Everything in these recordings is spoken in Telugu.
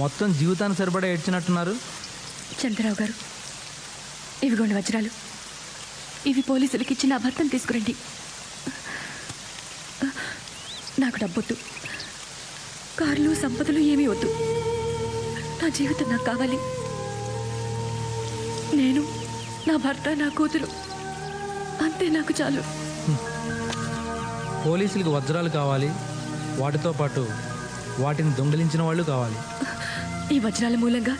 మొత్తం జీవితానికి సరిపడా ఏడ్చినట్టున్నారు. చంద్రరావు గారు, ఇవిగోండి వజ్రాలు. ఇవి పోలీసులకి ఇచ్చి నా భర్తను తీసుకురండి. నాకు డబ్బొద్దు, కార్లు సంపదలు ఏమీ వద్దు. నా జీవితం నాకు కావాలి. నేను, నా భర్త, నా కూతురు, అంతే నాకు చాలు. పోలీసులకి వజ్రాలు కావాలి, వాటితో పాటు వాటిని దొంగిలించిన వాళ్ళు కావాలి. ఈ వజ్రాల మూలంగా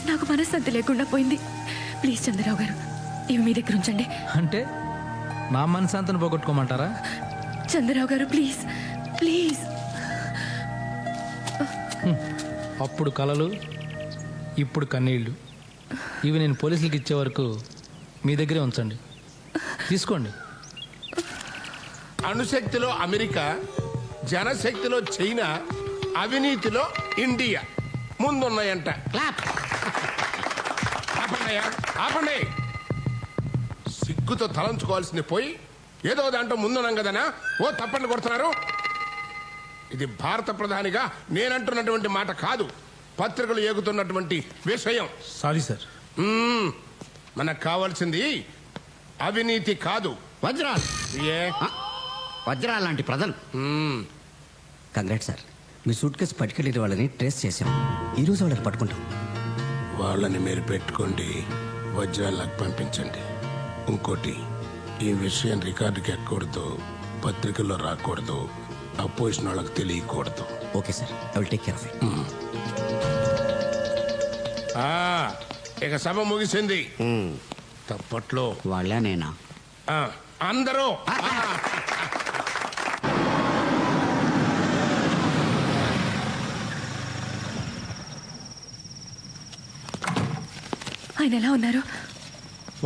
నాకు మనశ్శాంతి లేకుండా పోయింది. ప్లీజ్ చంద్రరావు గారు, ఇవి మీ దగ్గర ఉంచండి. అంటే నా మనశ్శాంతిని పోగొట్టుకోమంటారా? చంద్రరావు గారు ప్లీజ్ ప్లీజ్. అప్పుడు కలలు, ఇప్పుడు కన్నీళ్ళు. ఇవి నేను పోలీసులకి ఇచ్చే వరకు మీ దగ్గరే ఉంచండి. తీసుకోండి. అణుశక్తిలో అమెరికా, జనశక్తిలో చైనా, అవినీతిలో ఇండియా ముందున్నాయంట. ఆపండి. సిగ్గుతో తలంచుకోవాల్సింది పోయి ఏదో దాంట్లో ముందున్నాం కదనా ఓ తప్పండి కొడుతున్నారు. ఇది భారత ప్రధానిగా నేనంటున్నటువంటి మాట కాదు, పత్రికలు ఏగుతున్నటువంటి విషయం. Sorry sir. మనకు కావాల్సింది అవినీతి కాదు, వజ్రాలు. వజ్రాలు లాంటి ప్రజలు. కంగ్రాట్ సార్, మీ సూట్ కేసు పట్టుకెళ్ళిన వాళ్ళని ట్రేస్ చేశాం. ఈరోజు వాళ్ళని పట్టుకుంటాం. వాళ్ళని మీరు పెట్టుకోండి, వజ్రాలకు పంపించండి. ఇంకోటి, ఈ విషయం రికార్డుకి ఎక్కకూడదు, పత్రికల్లో రాకూడదు, అపోజిషన్ వాళ్ళకి తెలియకూడదు. Okay sir, I will take care of it. ఇక సభ ముగిసింది. తప్పట్లో వాళ్ళే నేనా? అందరూ ఆయన ఎలా ఉన్నారు?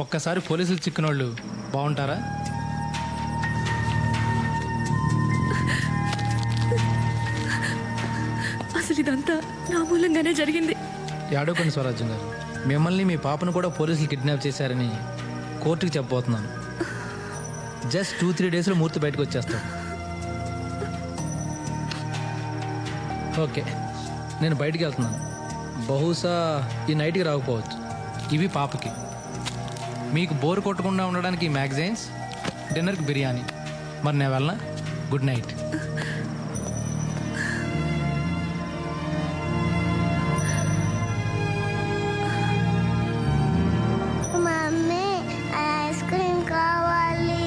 ఒక్కసారి పోలీసులు చిక్కిన వాళ్ళు బాగుంటారా? అసలు ఇదంతా నా మూలంగానే జరిగింది. ఏడవకండి స్వరాజ్యం గారు, మిమ్మల్ని మీ పాపను కూడా పోలీసులు కిడ్నాప్ చేశారని కోర్టుకి చెప్పబోతున్నాను. జస్ట్ 2-3 డేస్లో మూర్తి బయటకు వచ్చేస్తాం. ఓకే, నేను బయటికి వెళ్తున్నాను. బహుశా ఈ నైట్కి రాకపోవచ్చు. ఇవి పాపకి. మీకు బోర్ కొట్టకుండా ఉండడానికి మ్యాగజైన్స్, డిన్నర్కి బిర్యానీ. మరి నేను వెళ్ళనా? Good night. Mummy, ice cream కావాలి.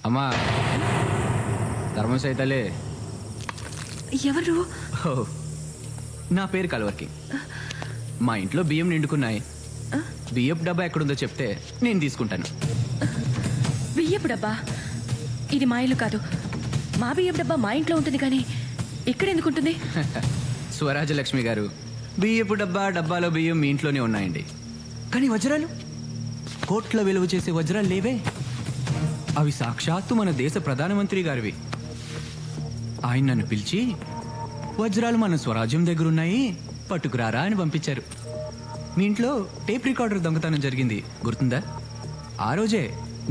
అమ్మా, ధర్మం సైతలే. ఎవరు? నా పేరు కలవర్కి. మా ఇంట్లో బియ్యం నిండుకున్నాయి. బియ్యపు డబ్బా ఎక్కడుందో చెప్తే నేను తీసుకుంటాను. బియ్యపు డబ్బా? ఇది మా ఇల్లు కాదు. మా బియ్యపు డబ్బా మా ఇంట్లో ఉంటుంది, కానీ ఇక్కడ ఎందుకు ఉంటుంది? స్వరాజలక్ష్మి గారు, బియ్యపు డబ్బాలో బియ్యం మీ ఇంట్లోనే ఉన్నాయండి. కానీ వజ్రాలు, కోట్ల విలువ చేసే వజ్రాలు లేవే. అవి సాక్షాత్తు మన దేశ ప్రధానమంత్రి గారివి. ఆయన నన్ను పిలిచి వజ్రాలు మన స్వరాజ్యం దగ్గరున్నాయి, పట్టుకురారా అని పంపించారు. మీ ఇంట్లో టేప్ రికార్డర్ దొంగతనం జరిగింది, గుర్తుందా? ఆ రోజే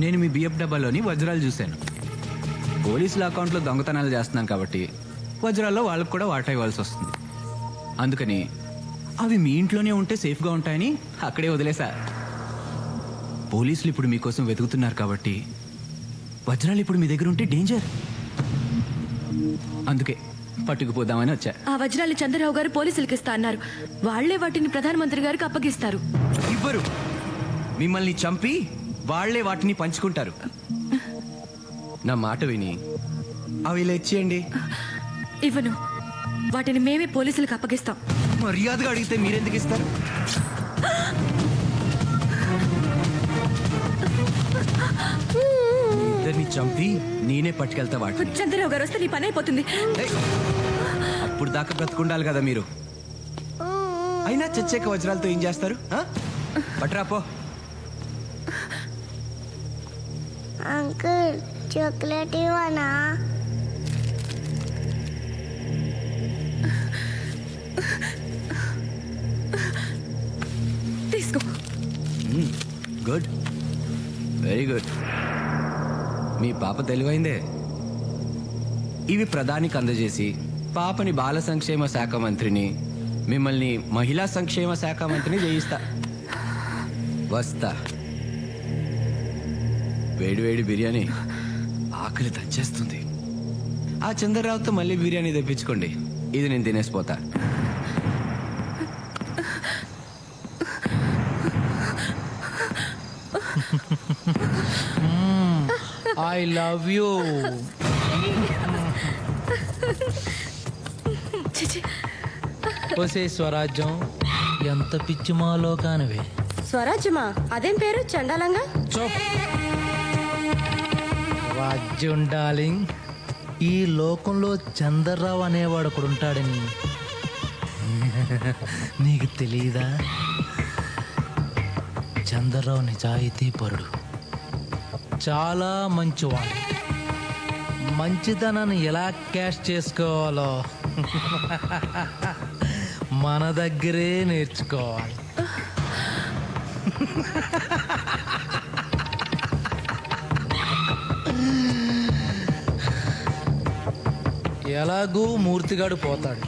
నేను మీ బియ్యపు డబ్బాలోని వజ్రాలు చూశాను. పోలీసుల అకౌంట్లో దొంగతనాలు చేస్తున్నాను కాబట్టి వజ్రాల్లో వాళ్ళకు కూడా వాటా ఇవ్వాల్సి వస్తుంది. అందుకని అవి మీ ఇంట్లోనే ఉంటే సేఫ్గా ఉంటాయని అక్కడే వదిలేసా. పోలీసులు ఇప్పుడు మీకోసం వెతుకుతున్నారు కాబట్టి వజ్రాలు ఇప్పుడు మీ దగ్గర ఉంటే డేంజర్. అందుకే పట్టుకుపోదామని వచ్చా. ఆ వజ్రాలు చంద్రరావు గారు పోలీసులకి ఇస్తా అన్నారు. వాళ్లే వాటిని ప్రధానమంత్రి గారికి అప్పగిస్తారు. ఇవ్వరు. మిమ్మల్ని చంపి వాళ్లే వాటిని పంచుకుంటారు. నా మాట విని అవి ఇలా ఇచ్చేయండి. ఇవ్వను. వాటిని మేమే పోలీసులకు అప్పగిస్తాం. మర్యాదగా అడిగితే మీరెందుకు ఇస్తారు? ఇద్దరిని చంపి నేనే పట్టుకెళ్తా వాటిని. చంద్రరావు గారు వస్తే నీ పని అయిపోతుంది. అప్పుడు దాకా బ్రతుకుండాలి కదా మీరు. అయినా చచ్చాక వజ్రాలతో ఏం చేస్తారు? పట్రాపో. అంకుల్, చాక్లెట్ ఇవ్వనా? గుడ్. మీ పాప తెలివైందే. ఇవి ప్రధానికి అందజేసి పాపని బాల సంక్షేమ శాఖ మంత్రిని, మిమ్మల్ని మహిళా సంక్షేమ శాఖ మంత్రిని చేయిస్తా. వస్తా. వేడి వేడి బిర్యానీ ఆకలి దంచేస్తుంది. ఆ చంద్రరావుతో మళ్ళీ బిర్యానీ తెప్పించుకోండి. ఇది నేను తినేసిపోతా. I love you. చిచి, ఒసే స్వరాజ్యం, ఎంత పిచ్చి మాలో కానివే. స్వరాజ్యమా? అదేం పేరు చండాలంగా? చూప్. రాజ్యం డార్లింగ్, ఈ లోకంలో చంద్రరావు అనేవాడు ఒకడు ఉంటాడని నీకు తెలియదా? చంద్రరావు నిజాయితీ పరుడు, చాలా మంచివాడు. మంచితనాన్ని ఎలా క్యాష్ చేసుకోవాలో మన దగ్గరే నేర్చుకోవాలి. ఎలాగూ మూర్తిగాడు పోతాడు.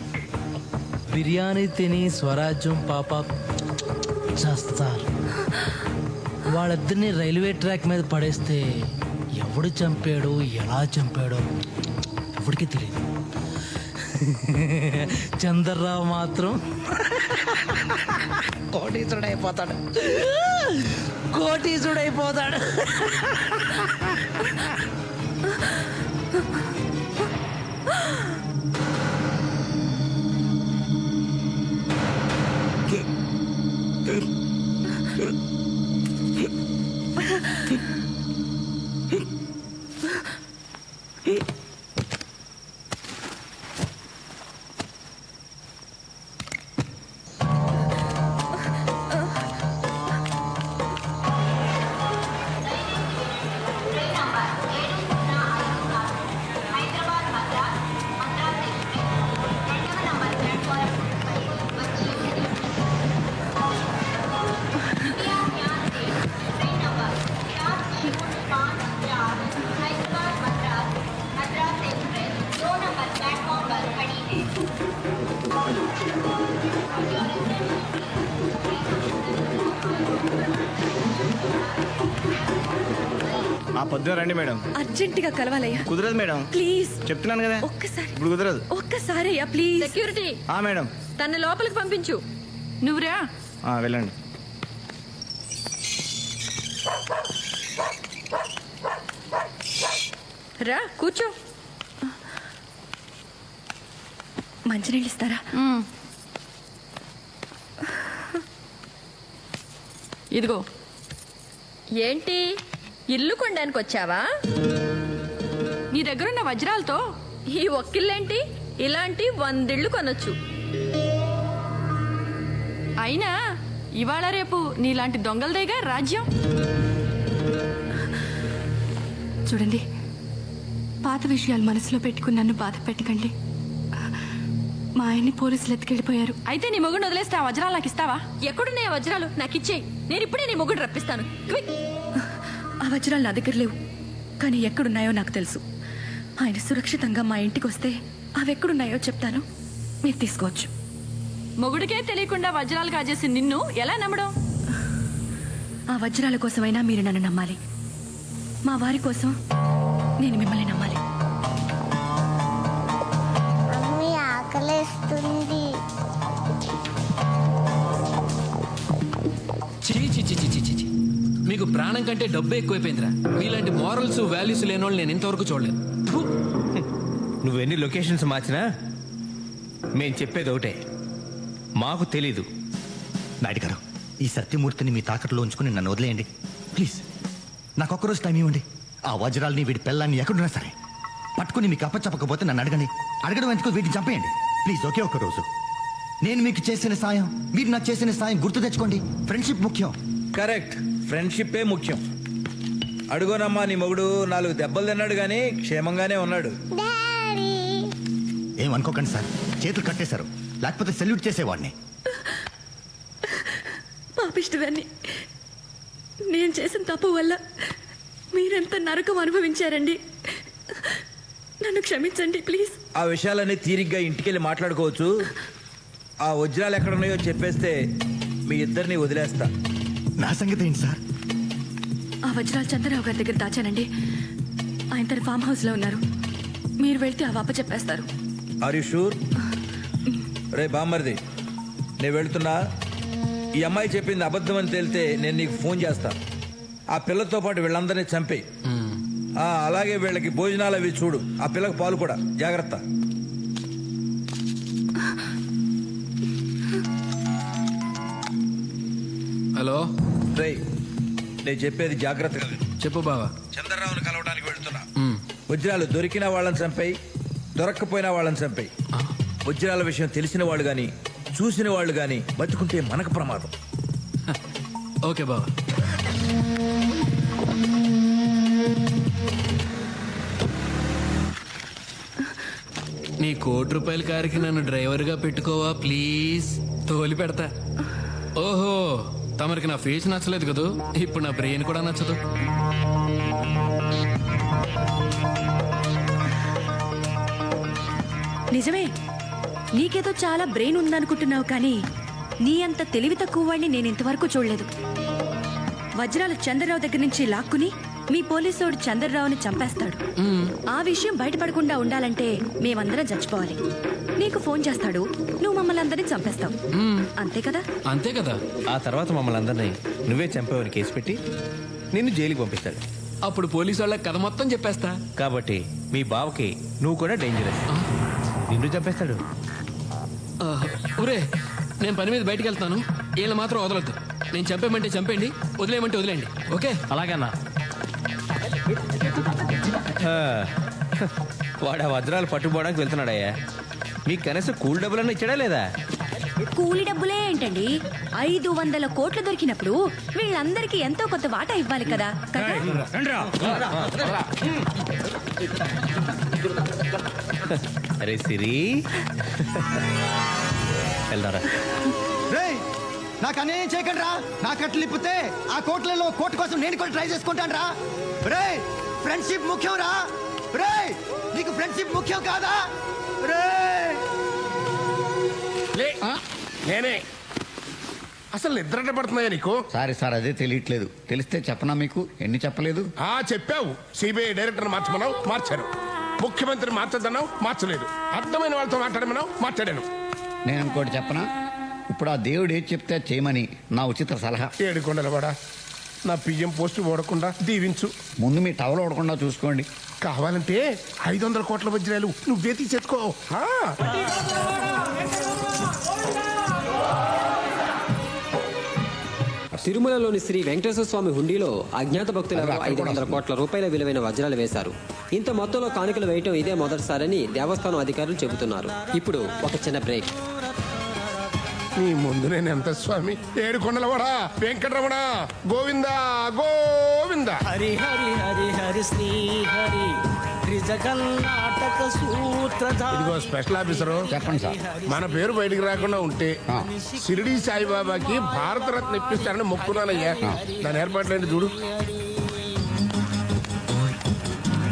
బిర్యానీ తిని స్వరాజ్యం పాప చేస్తారు. వాళ్ళిద్దరిని రైల్వే ట్రాక్ మీద పడేస్తే ఎవడు చంపాడో ఎలా చంపాడో ఎవడికి తెలియదు. చంద్రరావు మాత్రం కోటీసుడైపోతాడు. కోటీసుడైపోతాడు. ఆ పొద్దున రండి మేడం. అర్జెంటుగా కలవాలయ్యా. కుదరదు మేడం, ప్లీజ్ చెప్తున్నాను కదా. ఒక్కసారి ఇప్పుడు కుదరదు. ఒక్కసారి అయ్యా ప్లీజ్. సెక్యూరిటీ, ఆ మేడం. తన లోపలికి పంపించు. నువ్వురా. వెళ్ళండి. రా కూర్చో. మంచినీళ్ళు ఇస్తారా? ఇదిగో. ఏంటి, ఇల్లు కొనడానికి వచ్చావా? నీ దగ్గరున్న వజ్రాలతో ఈ ఒక్కిళ్ళేంటి? ఇలాంటి 100 ఇళ్ళు కొనొచ్చు. అయినా ఇవాళ రేపు నీలాంటి దొంగలదేగా రాజ్యం. చూడండి, పాత విషయాలు మనసులో పెట్టుకుని నన్ను బాధ పెట్టకండి. మా ఆయన్ని పోలీసులు ఎత్తుకెళ్ళిపోయారు. అయితే నీ మొగుడు వదిలేస్తే ఆ వజ్రాలు నాకు ఇస్తావా? ఎక్కడున్నాయి ఆ వజ్రాలు? నాకు ఇచ్చేయి. నేను ఇప్పుడే నీ మొగుడు రప్పిస్తాను. క్విక్. ఆ వజ్రాలు నా దగ్గర లేవు, కానీ ఎక్కడున్నాయో నాకు తెలుసు. ఆయన సురక్షితంగా మా ఇంటికి వస్తే అవి ఎక్కడున్నాయో చెప్తాను, మీరు తీసుకోవచ్చు. మొగుడికే తెలియకుండా వజ్రాలు కాజేసి నిన్ను ఎలా నమ్మడం? ఆ వజ్రాల కోసమైనా మీరు నన్ను నమ్మాలి. మా వారి కోసం నేను మిమ్మల్ని నమ్మాలి. మమ్మీ ఆకలేస్తుంది. చీ, మీకు ప్రాణం కంటే డబ్బు ఎక్కువైపోయిందిరా. మీలాంటి మారల్స్ వాల్యూస్ లేని వాళ్ళు నేను ఇంతవరకు చూడలేదు. ఫు. నువ్వెన్ని లొకేషన్స్ మార్చినా మేం చెప్పేది ఒకటే, మాకు తెలీదు. నాయుడు గారు, ఈ సత్యమూర్తిని మీ తాకట్లో ఉంచుకుని నన్ను వదిలేయండి ప్లీజ్. నాకు ఒక్కరోజు టైం ఇవ్వండి. ఆ వజ్రాల్ని వీడి పిల్లల్ని ఎక్కడున్నా సరే పట్టుకుని మీకు అప్పచెప్పకపోతే నన్ను అడగండి. అడగడం ఎందుకు, వీటిని చంపేయండి ప్లీజ్. ఒకే ఒక్క రోజు నేను మీకు చేసిన సాయం, మీరు నాకు చేసిన సాయం గుర్తు తెచ్చుకోండి. ఫ్రెండ్షిప్ ముఖ్యం. కరెక్ట్, ఫ్రెండ్షిప్పే ముఖ్యం. అడుగోనమ్మా, నీ మొగుడు 4 దెబ్బలు తిన్నాడు కానీ క్షేమంగానే ఉన్నాడు. డాడీ, ఏమనుకోకండి సార్, చేతులు కట్టేశారు, లేకపోతే సెల్యూట్ చేసేవాడిని. పాపిష్టదాన్ని. నేను చేసిన తప్పు వల్ల మీరెంత నరకం అనుభవించారండి. నన్ను క్షమించండి ప్లీజ్. ఆ విషయాలన్నీ తీరిగ్గా ఇంటికెళ్ళి మాట్లాడుకోవచ్చు. ఆ వజ్రాలు ఎక్కడున్నాయో చెప్పేస్తే మీ ఇద్దరిని వదిలేస్తా. నా సంగతి ఏంటి సార్? ఆ వజ్రాలు చంద్రరావు గారి దగ్గర దాచానండి. ఆయన తన ఫామ్ హౌస్ లో ఉన్నారు. మీరు వెళ్తే ఆ వాప చెప్పేస్తారు. Are you sure? రే బామ్మర్ది, నేను వెళ్తున్నా. ఈ అమ్మాయి చెప్పింది అబద్ధం అని తేలితే నేను నీకు ఫోన్ చేస్తా. ఆ పిల్లతో పాటు వీళ్ళందరినీ చంపేయి. అలాగే వీళ్ళకి భోజనాలు అవి చూడు. ఆ పిల్లకి పాలు కూడా జాగ్రత్త. హలో రేయ్, నేను చెప్పేది జాగ్రత్తగా విను. చెప్పు బావా. చంద్రరావుని కలవడానికి వెళ్తున్నా. వజ్రాలు దొరికిన వాళ్ళని చంపాయి, దొరక్కపోయిన వాళ్ళని చంపాయి. వజ్రాల విషయం తెలిసిన వాళ్ళు గాని చూసిన వాళ్ళు గాని బతుకుంటే మనకు ప్రమాదం. ఓకే బావా. నీ ₹1,00,00,000 కారుకి నన్ను డ్రైవర్గా పెట్టుకోవా ప్లీజ్? తోలి పెడతా. ఓహో, తమరికి నా ఫేస్ నచ్చలేదు కదూ, ఇప్పుడు నా బ్రెయిన్ కూడా నచ్చదు. నిజమే, నీకేదో చాలా బ్రెయిన్ ఉందనుకుంటున్నావు, కానీ నీ అంత తెలివి తక్కువ వాడిని నేను ఇంతవరకు చూడలేదు. వజ్రాలు చంద్రరావు దగ్గర నుంచి లాక్కుని మీ పోలీసోడు చంద్రరావుని చంపేస్తాడు. ఆ విషయం బయటపడకుండా ఉండాలంటే మేమందరం చచ్చిపోవాలి. నీకు ఫోన్ చేస్తాడు, నువ్వు మమ్మల్ని అందరినీ చంపేస్తావు. అంతే కదా? అంతే కదా. ఆ తర్వాత మమ్మల్ని అందరినీ నువ్వే చంపావని కేసు పెట్టి నిన్ను జైలుకి పంపిస్తాడు. అప్పుడు పోలీసు వాళ్ళకి కథ మొత్తం చెప్పేస్తా. కాబట్టి మీ బావకి నువ్వు కూడా డేంజరస్. నిన్ను చంపేస్తాడు. ఒరే, నేను పని మీద బయటికి వెళ్తాను. వీళ్ళు మాత్రం వదలొద్దు. నేను చంపేయమంటే చంపేయండి, వదిలేయమంటే వదిలేయండి. ఓకే? అలాగన్నా. వాడు ఆ వజ్రాలు పట్టుకోవడానికి వెళ్తున్నాడయ్యా. మీకు కనీసం కూల్ డబ్బులన్నా ఇచ్చాడా లేదా? కూలి డబ్బులే ఏంటండి, 500 కోట్లు దొరికినప్పుడు వీళ్ళందరికీ ఎంతో కొంత వాటా ఇవ్వాలి కదా. అరే సిరి, వెళ్దారా. నాకు అన్యాయం చేయకండి రా. నా కట్లు ఇప్పితే ఆ కోట్లలో కోర్టు కోసం నేను కూడా ట్రై చేసుకుంటాను రా. రే, ఫ్రెండ్షిప్ ముఖ్యం రా. రే, నీకు ఫ్రెండ్షిప్ ముఖ్యం కాదా? రే, నేనే అసలు నిద్రట పడుతున్నాయా నీకు? సారీ సార్, అదే తెలియట్లేదు. తెలిస్తే చెప్పనా మీకు? ఎన్ని చెప్పలేదు? చెప్పావు. సిబిఐ డైరెక్టర్ మార్చమన్నావు, మార్చాను. ముఖ్యమంత్రి మార్చద్దన్నావు, మార్చలేదు. అర్థమైన వాళ్ళతో మాట్లాడమన్నావు, మాట్లాడాను. నేను ఇంకోటి చెప్పనా? ఇప్పుడు ఆ దేవుడు ఏది చెప్తే చేయమని నా ఉచిత సలహా. 7 కొండల వాడ, నా పిఎం పోస్టు ఓడకుండా దీవించు. ముందు మీ టవల్ ఓడకుండా చూసుకోండి. కావాలంటే 500 కోట్ల వజ్రాలు నువ్వే తీసేసుకో. తిరుమలలోని శ్రీ వెంకటేశ్వర స్వామి హుండీలో అజ్ఞాత భక్తులకు 500 కోట్ల రూపాయల విలువైన వజ్రాలు వేశారు. ఇంత మొత్తంలో కానుకలు వేయటం ఇదే మొదటిసారని దేవస్థానం అధికారులు చెబుతున్నారు. ఇప్పుడు ఒక చిన్న బ్రేక్. నీ ముందు నేను ఎంత స్వామి? 7 కొండల వాడ, వెంకటరమణ, గోవిందా గోవిందా. హరి హరి హరి హరి శ్రీ హరి ఇదిగో స్పెషల్ ఆఫీసరు, చెప్పండి సార్. మన పేరు బయటికి రాకుండా ఉంటే షిరిడి సాయిబాబాకి భారతరత్న ఇప్పిస్తారని మొక్కున్నానయ్యా. దాని ఏర్పాట్లేంటి చూడు.